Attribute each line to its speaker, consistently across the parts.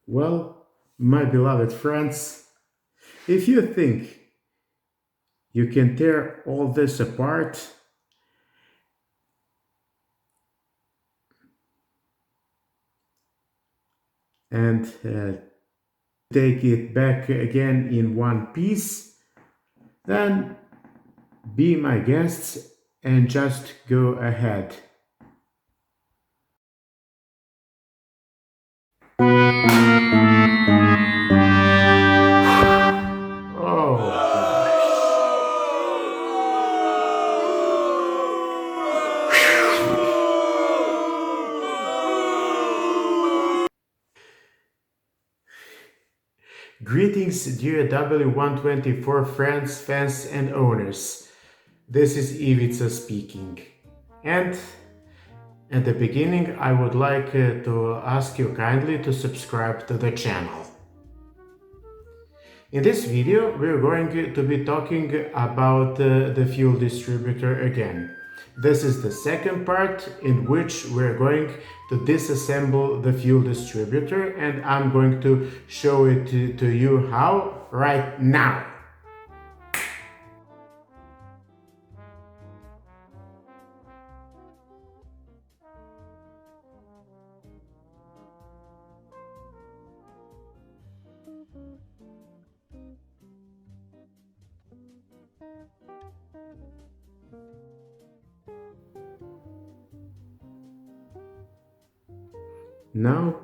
Speaker 1: Well, my beloved friends, if you think you can tear all this apart and take it back again in one piece, then be my guests and just go ahead. Oh gosh. Greetings, dear W124 friends, fans, and owners. This is Ivica speaking. And at the beginning, I would like to ask you kindly to subscribe to the channel. In this video, we're going to be talking about the fuel distributor again. This is the second part in which we're going to disassemble the fuel distributor, and I'm going to show it to you how right now. Now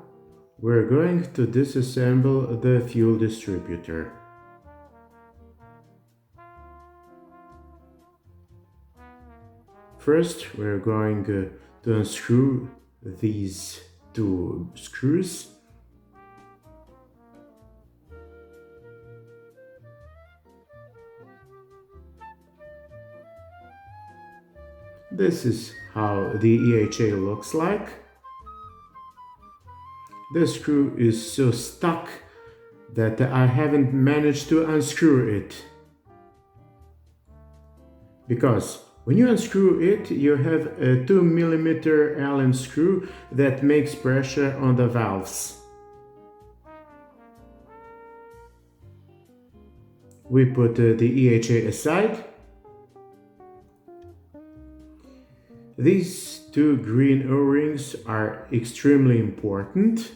Speaker 1: we're going to disassemble the fuel distributor. First, we're going to unscrew these two screws. This is how the EHA looks like. The screw is so stuck that I haven't managed to unscrew it. Because when you unscrew it, you have a 2mm Allen screw that makes pressure on the valves. We put the EHA aside. These two green O-rings are extremely important.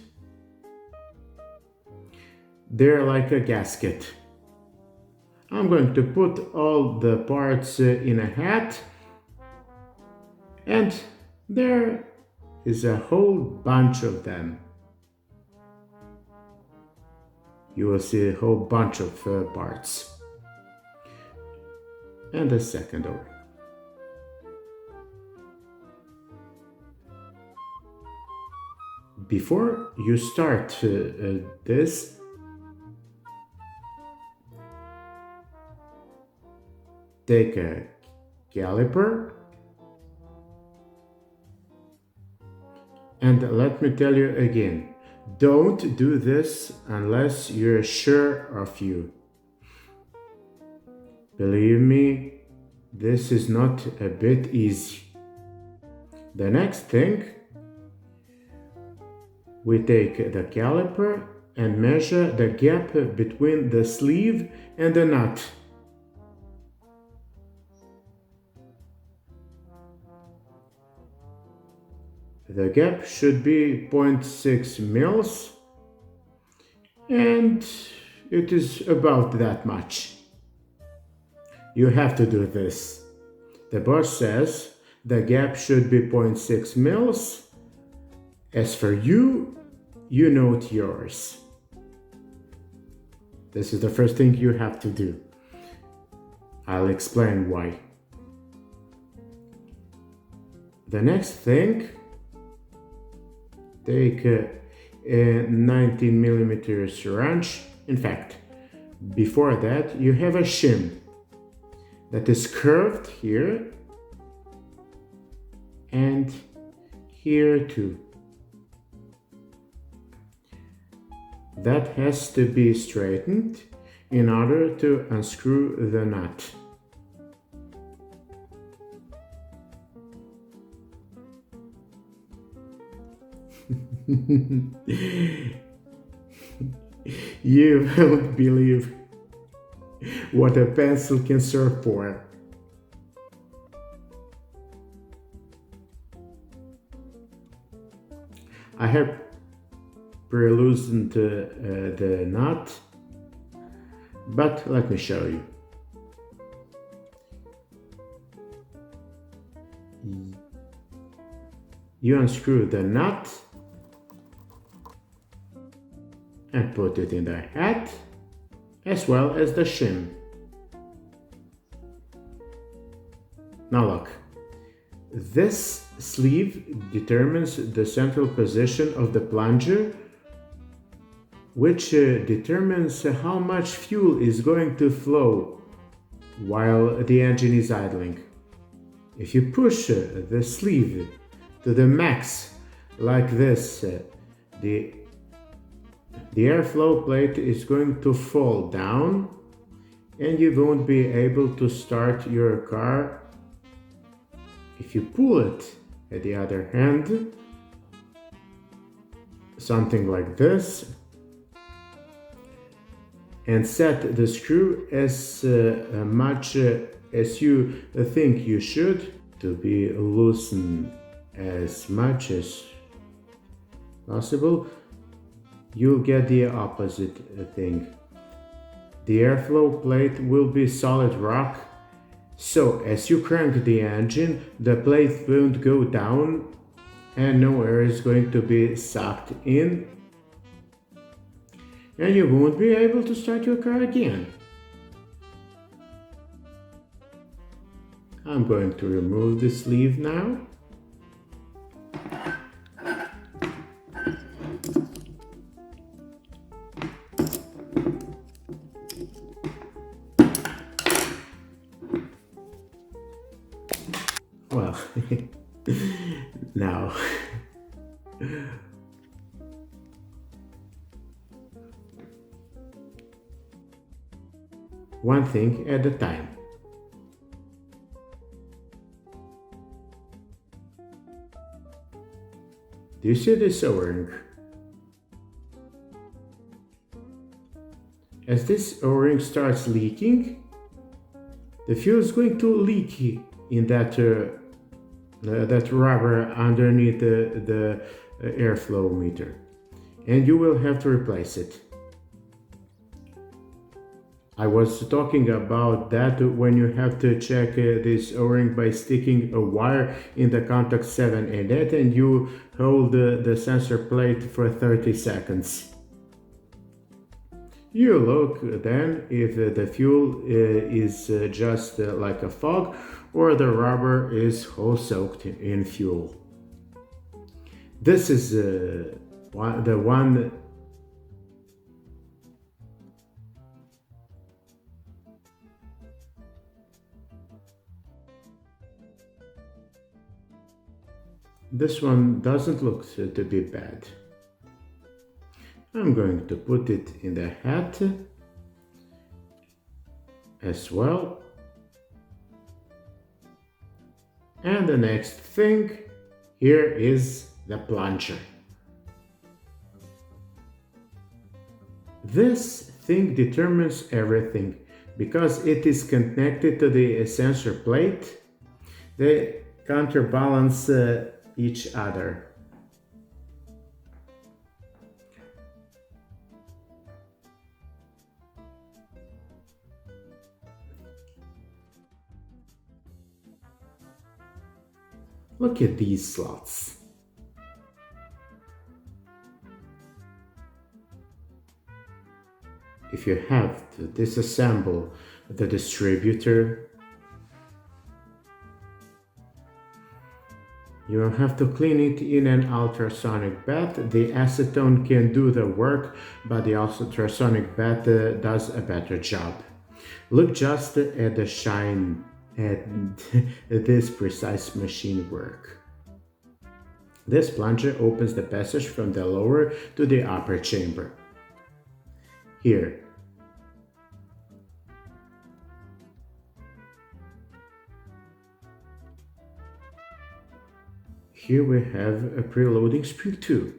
Speaker 1: They're like a gasket. I'm going to put all the parts in a hat, and there is a whole bunch of them. You will see a whole bunch of parts. And a second O-ring. Before you start this, take a caliper, and let me tell you again, don't do this unless you're sure of you. Believe me, this is not a bit easy. The next thing, we take the caliper and measure the gap between the sleeve and the nut. The gap should be 0.6 mils, and it is about that much. You have to do this. The boss says the gap should be 0.6 mils. As for you, you note yours. This is the first thing you have to do. I'll explain why. The next thing, take a 19mm wrench. In fact, before that, you have a shim that is curved here and here too. That has to be straightened in order to unscrew the nut. You won't believe what a pencil can serve for. I have pre-loosened the nut, but let me show you. You unscrew the nut and put it in the head, as well as the shim. Now look, this sleeve determines the central position of the plunger, which determines how much fuel is going to flow while the engine is idling. If you push the sleeve to the max like this, the airflow plate is going to fall down and you won't be able to start your car. If you pull it, at the other hand, something like this, and set the screw as much as you think you should, to be loosened as much as possible, you'll get the opposite thing. The airflow plate will be solid rock, so as you crank the engine, the plate won't go down and no air is going to be sucked in, and you won't be able to start your car again. I'm going to remove the sleeve now. Well, now one thing at a time. Do you see this O-ring? As this O-ring starts leaking, the fuel is going to leak in that rubber underneath the airflow meter, and you will have to replace it. I was talking about that when you have to check this O-ring by sticking a wire in the contact 7 and 8, and you hold the sensor plate for 30 seconds. You look then if the fuel is just like a fog or the rubber is whole soaked in fuel. This is the one This one doesn't look to be bad. I'm going to put it in the hat as well. And the next thing here is the plunger. This thing determines everything because it is connected to the sensor plate. They counterbalance each other. Look at these slots. If you have to disassemble the distributor, you will have to clean it in an ultrasonic bath. The acetone can do the work, but the ultrasonic bath does a better job. Look just at the shine and this precise machine work. This plunger opens the passage from the lower to the upper chamber. Here we have a preloading sprue too.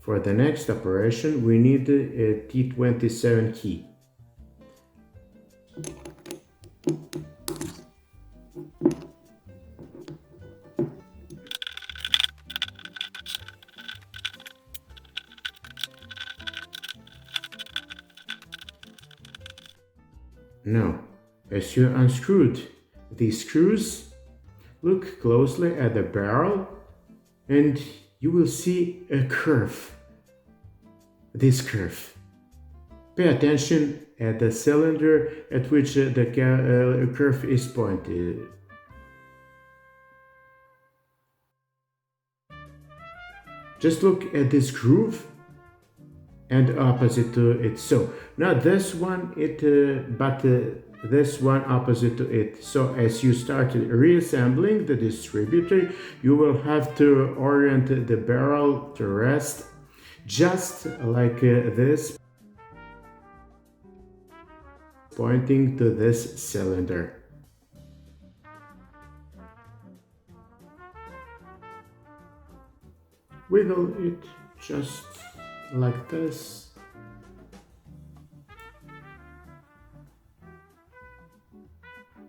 Speaker 1: For the next operation, we need a T27 key. Now, as you unscrewed these screws, look closely at the barrel and you will see a curve. This curve. Pay attention at the cylinder at which the curve is pointed. Just look at this groove and opposite to it. So not this one, but this one opposite to it. So as you start reassembling the distributor, you will have to orient the barrel to rest just like this, pointing to this cylinder. Wiggle it just like this.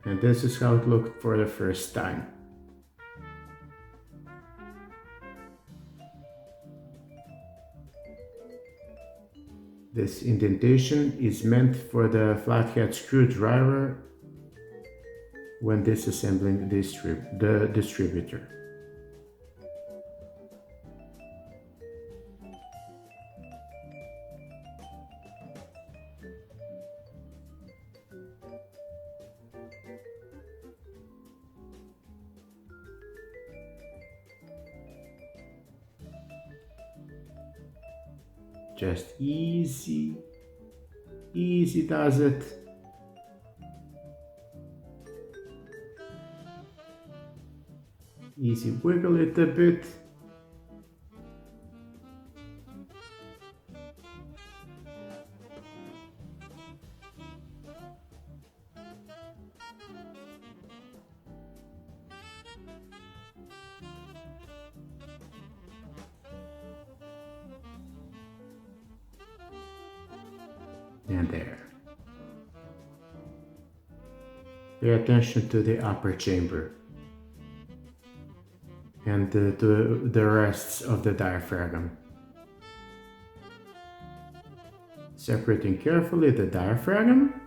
Speaker 1: And this is how it looked for the first time. This indentation is meant for the flathead screwdriver when disassembling the distributor. Just easy does it. Easy wiggle it a bit. And there. Pay attention to the upper chamber and to the rests of the diaphragm. Separating carefully the diaphragm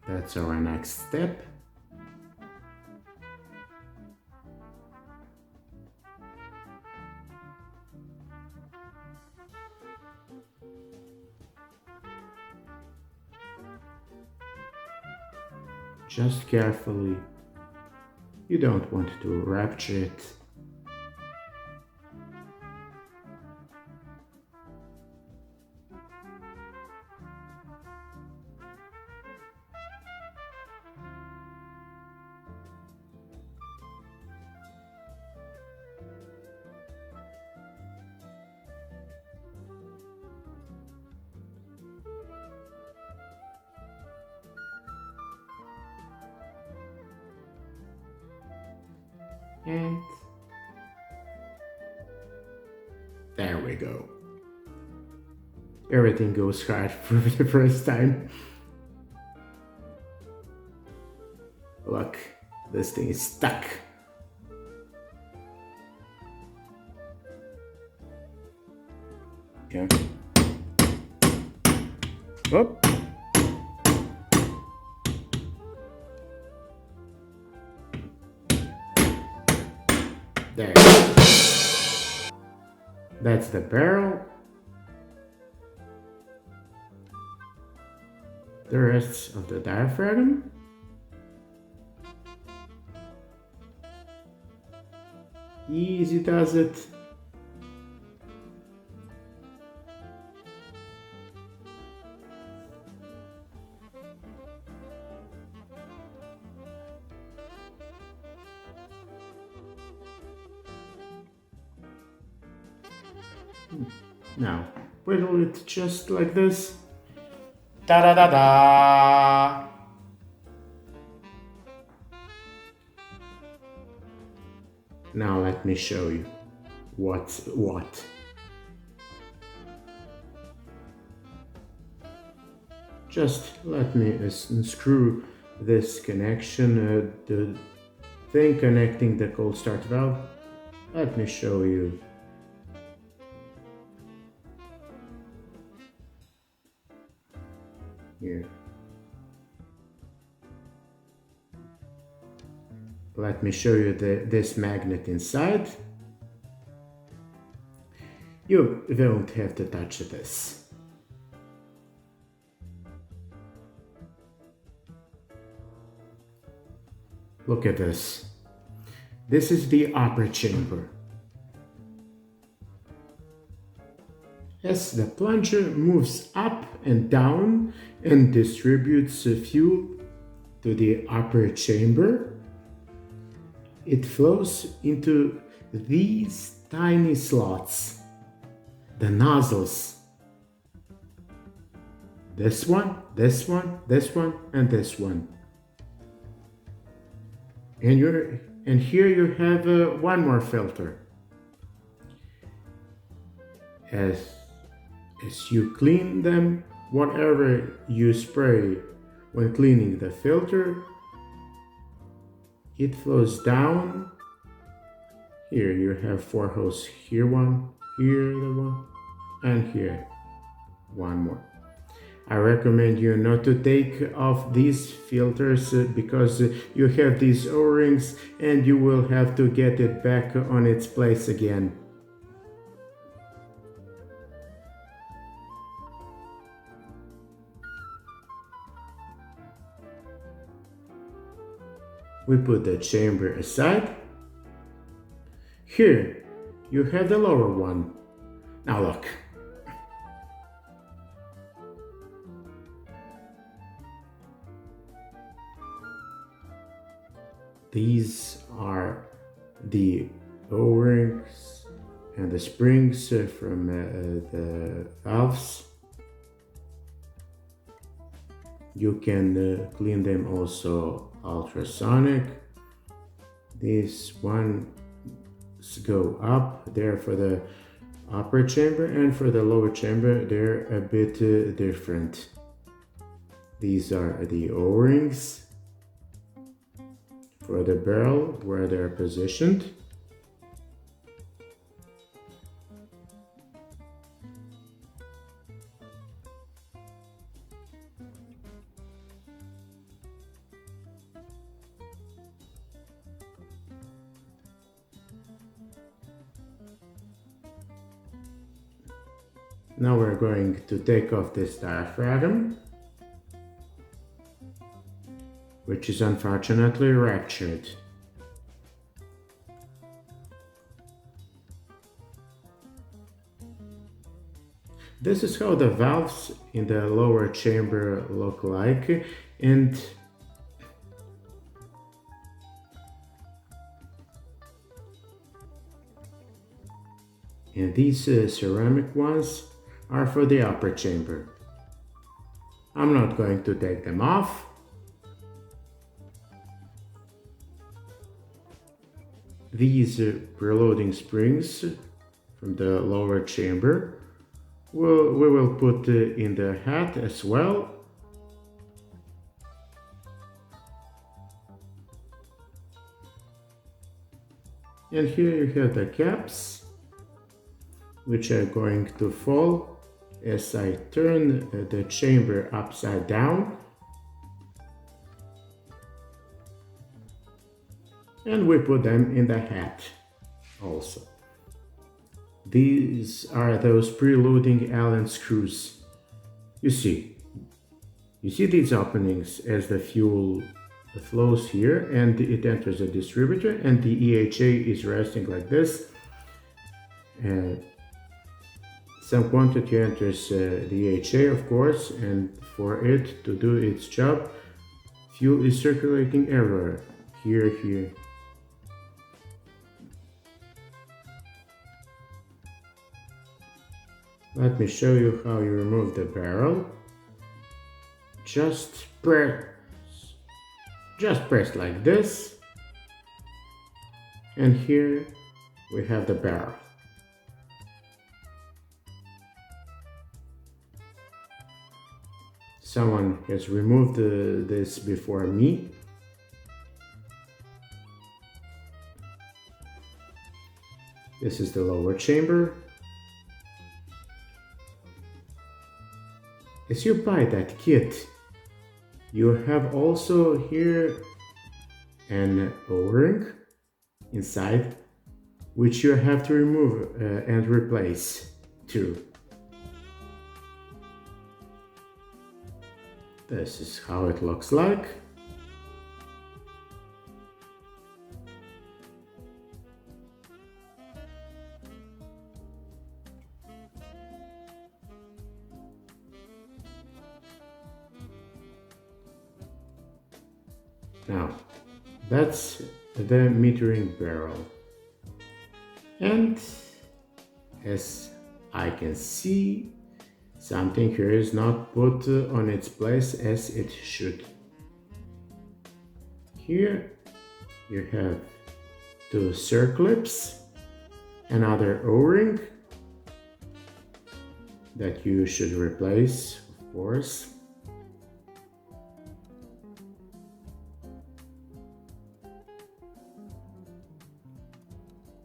Speaker 1: that's our next step. Just carefully. You don't want to rupture it. And there we go. Everything goes hard for the first time. Look, this thing is stuck. Okay. Oh. There. That's the barrel. The rest of the diaphragm. Easy does it. Now, wiggle it just like this. Da da da da! Now let me show you what's what. Just let me unscrew this connection, the thing connecting the cold start valve. Let me show you. Here. Let me show you this magnet inside. You won't have to touch this. Look at this. This is the upper chamber. As the plunger moves up and down and distributes fuel to the upper chamber, it flows into these tiny slots, the nozzles. This one, this one, this one, and this one. And here you have one more filter. As you clean them, whatever you spray when cleaning the filter, it flows down. Here you have 4 hoses. Here one, here the one, and here one more. I recommend you not to take off these filters because you have these O-rings and you will have to get it back on its place again. We put the chamber aside. Here you have the lower one. Now look. These are the O-rings and the springs from the valves. You can clean them also ultrasonic. These ones go up there for the upper chamber, and for the lower chamber they're a bit different. These are the O-rings for the barrel where they're positioned. Now we're going to take off this diaphragm, which is unfortunately ruptured. This is how the valves in the lower chamber look like, and these ceramic ones are for the upper chamber. I'm not going to take them off. These preloading springs from the lower chamber we will put in the hat as well. And here you have the caps, which are going to fall as I turn the chamber upside down. And we put them in the hat also. These are those preloading Allen screws. You see these openings as the fuel flows here and it enters the distributor, and the EHA is resting like this. Some quantity enters the EHA, of course, and for it to do its job, fuel is circulating everywhere. Here. Let me show you how you remove the barrel. Just press like this, And here we have the barrel. Someone has removed this before me. This is the lower chamber. As you buy that kit, you have also here an O-ring inside, which you have to remove and replace too. This is how it looks like. Now, that's the metering barrel. And as I can see, something here is not put on its place as it should. Here you have two circlips, another O-ring that you should replace, of course.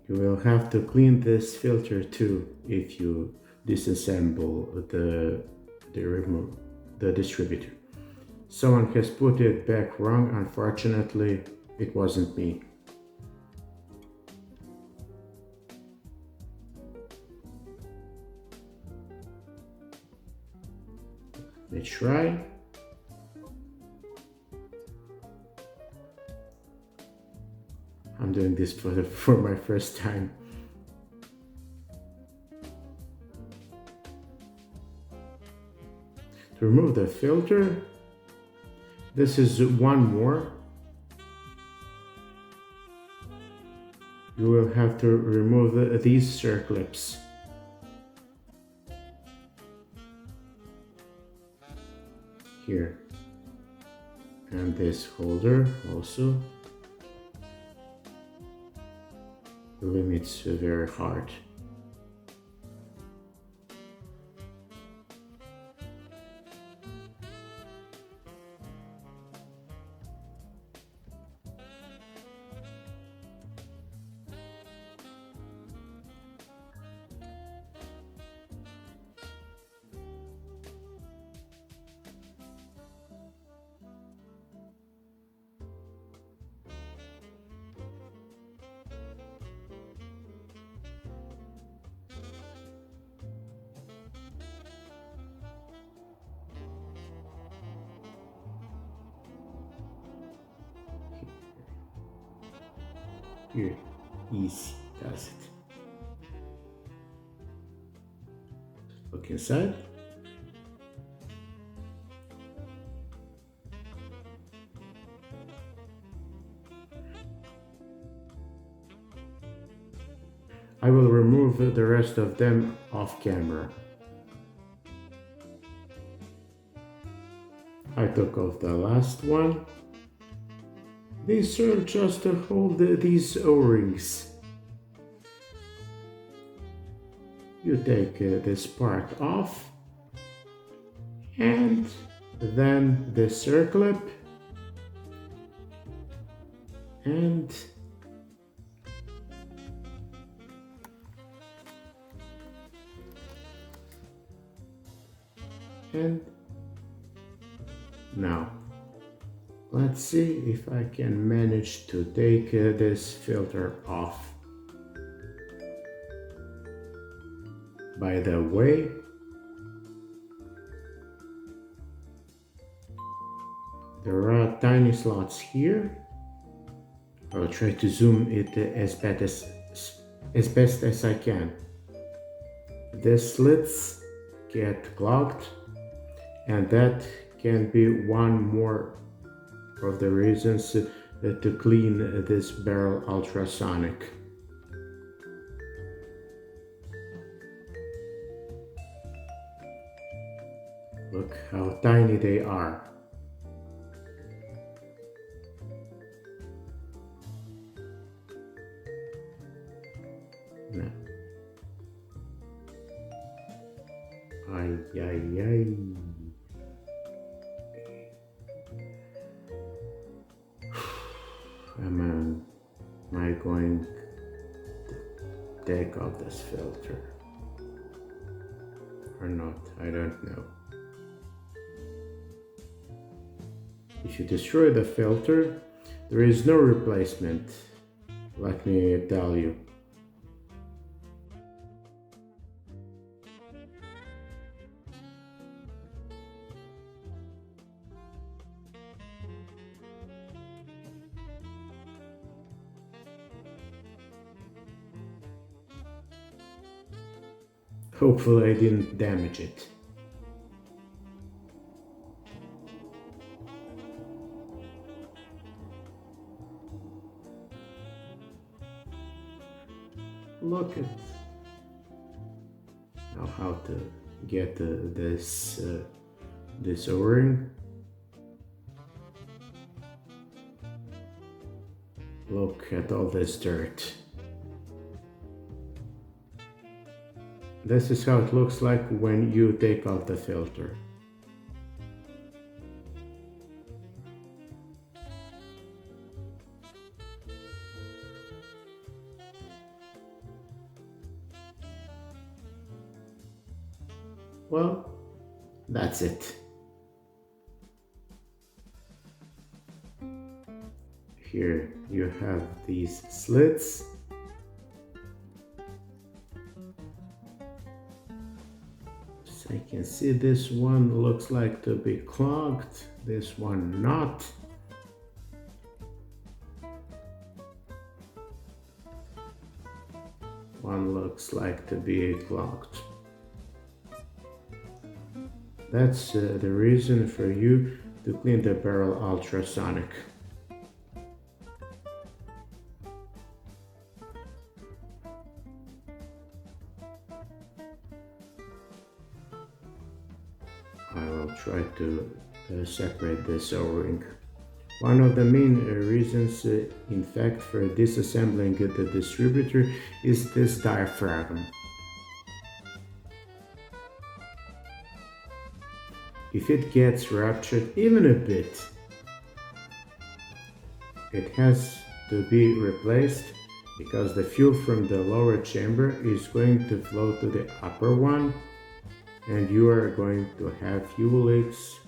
Speaker 1: You will have to clean this filter too if you disassemble the distributor. Someone has put it back wrong. Unfortunately, it wasn't me. Let's try. I'm doing this for my first time. To remove the filter, this is one more. You will have to remove these circlips. Here. And this holder also. The limit's very hard. Here, easy does it. Look inside. I will remove the rest of them off camera. I took off the last one. These serve just to hold these O-rings. You take this part off and then the circlip and now let's see if I can manage to take this filter off. By the way, there are tiny slots here. I'll try to zoom it as best as I can. The slits get clogged, and that can be one more of the reasons to clean this barrel ultrasonic. Look how tiny they are. No. Ay, ay, ay. Am I going to take out this filter or not? I don't know. If you destroy the filter, there is no replacement, let me tell you. Hopefully I didn't damage it. Look at now how to get this O-ring. Look at all this dirt. This is how it looks like when you take out the filter. Well, that's it. Here you have these slits. As I can see, this one looks like to be clogged, this one not. One looks like to be clogged. That's the reason for you to clean the barrel ultrasonic. I will try to separate this O-ring. One of the main reasons, in fact, for disassembling the distributor is this diaphragm. If it gets ruptured even a bit, it has to be replaced because the fuel from the lower chamber is going to flow to the upper one and you are going to have fuel leaks.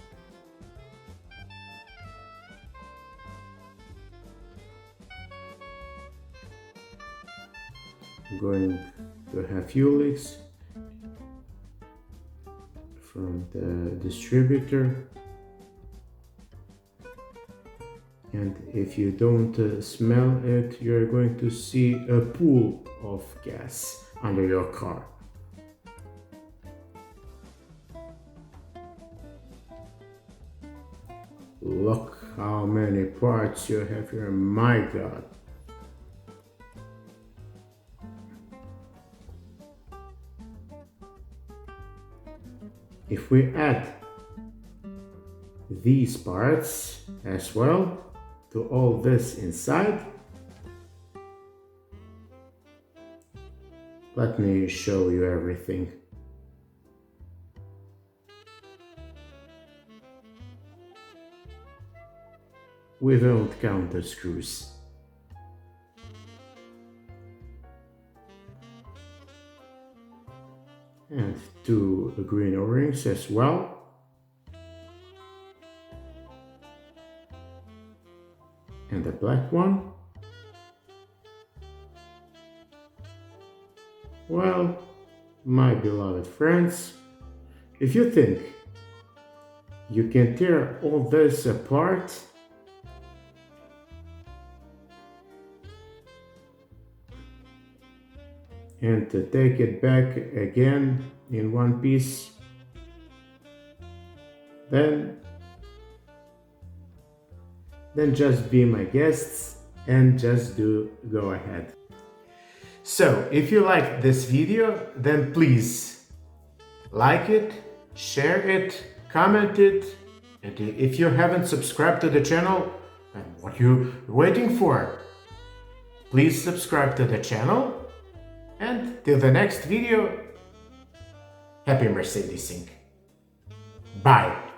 Speaker 1: Going to have fuel leaks from the distributor, and if you don't smell it, you're going to see a pool of gas under your car. Look how many parts you have here, my God. If we add these parts as well to all this inside, let me show you everything. We won't count the screws. And 2 green O-rings as well. And the black one. Well, my beloved friends, if you think you can tear all this apart, and to take it back again in one piece, then just be my guests and just go ahead. So if you like this video, then please like it, share it, comment it, and if you haven't subscribed to the channel, then what are you waiting for? Please subscribe to the channel And till the next video, happy Mercedesing. Bye.